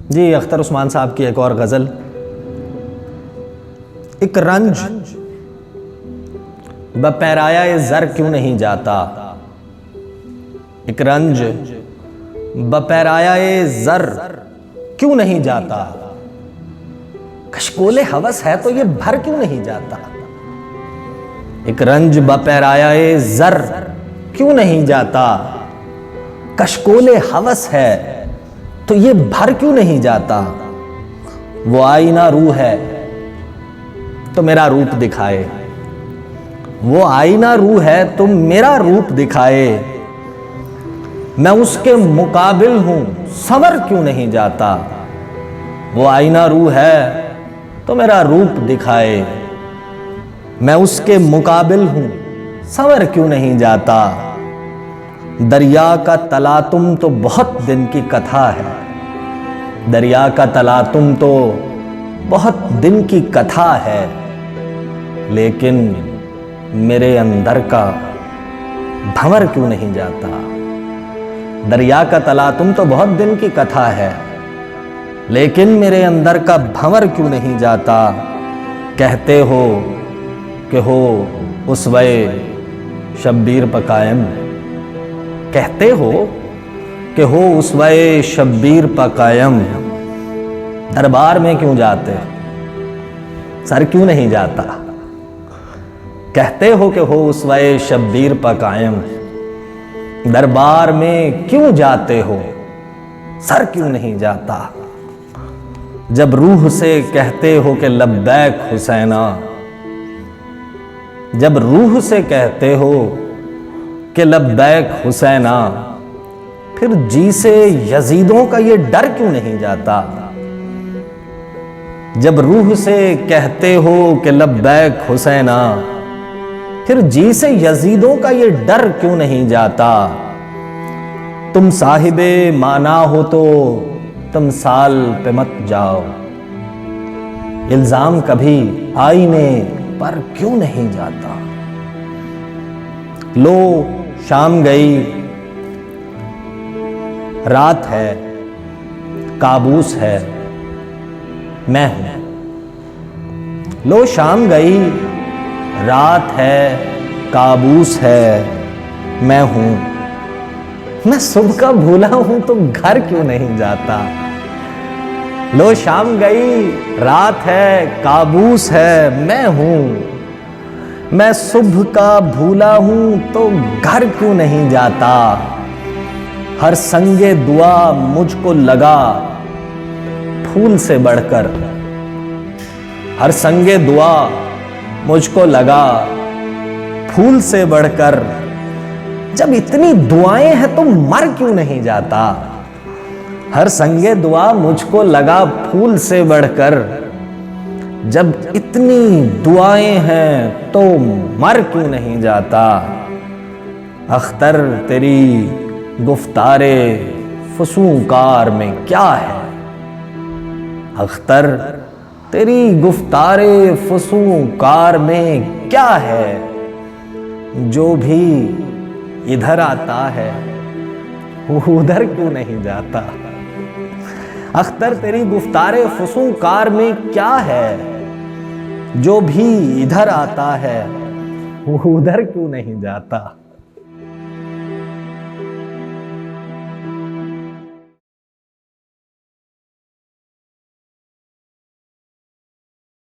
जी अख्तर उस्मान साहब की एक और गज़ल। एक रंज बपैराया ज़र क्यों नहीं जाता, एक रंज बपैराया ज़र क्यों नहीं जाता, कशकोले हवस है तो ये भर क्यों नहीं जाता। एक रंज बपैराया ज़र क्यों नहीं जाता, कशकोले हवस है तो ये भर क्यों नहीं जाता। वो आईना रूह है तो मेरा रूप दिखाए, वो आईना रूह है तो मेरा रूप दिखाए, मैं उसके मुकाबिल हूं संवर क्यों नहीं जाता। वो आईना रूह है तो मेरा रूप दिखाए, मैं उसके मुकाबिल हूं संवर क्यों नहीं जाता। दरिया का तलातुम तो बहुत दिन की कथा है, दरिया का तलातुम तो बहुत दिन की कथा है, लेकिन मेरे अंदर का भंवर क्यों नहीं जाता। दरिया का तलातुम तो बहुत दिन की कथा है, लेकिन मेरे अंदर का भंवर क्यों नहीं जाता। कहते हो कि हो उसवे शब्बीर पर कायम, कहते हो कि हो उसवे शब्बीर पर कायम, दरबार में क्यों जाते सर क्यों नहीं जाता। कहते हो कि हो उसवे शब्बीर पर कायम, दरबार में क्यों जाते हो सर क्यों नहीं जाता। जब रूह से कहते हो कि लब्बैक हुसैना, जब रूह से कहते हो कि लब्बैक हुसैना, फिर जी से यजीदों का ये डर क्यों नहीं जाता। जब रूह से कहते हो कि लब्बैक हुसैना, फिर जी से यजीदों का ये डर क्यों नहीं जाता। तुम साहिबे माना हो तो तुम साल पे मत जाओ, इल्जाम कभी आईने पर क्यों नहीं जाता। लो शाम गई रात है काबूस है मैं हूं। लो शाम गई रात है काबूस है मैं हूं। मैं सुबह का भूला हूं तो घर क्यों नहीं जाता। लो शाम गई रात है काबूस है मैं हूं। मैं सुबह का भूला हूं तो घर क्यों नहीं जाता। हर संगे दुआ मुझको लगा फूल से बढ़कर, हर संगे दुआ मुझको लगा फूल से बढ़कर। जब इतनी दुआएं हैं तो मर क्यों नहीं जाता। हर संगे दुआ मुझको लगा फूल से बढ़कर, जब इतनी दुआएं हैं तो मर क्यों नहीं जाता। अख्तर तेरी गुफ्तारे फसूंकार में क्या है, अख्तर तेरी गुफ्तारे फसूंकार में क्या है। जो भी इधर आता है उधर क्यों नहीं जाता। अख्तर तेरी गुफ्तारे फसूंकार में क्या है, जो भी इधर आता है उधर क्यों नहीं जाता।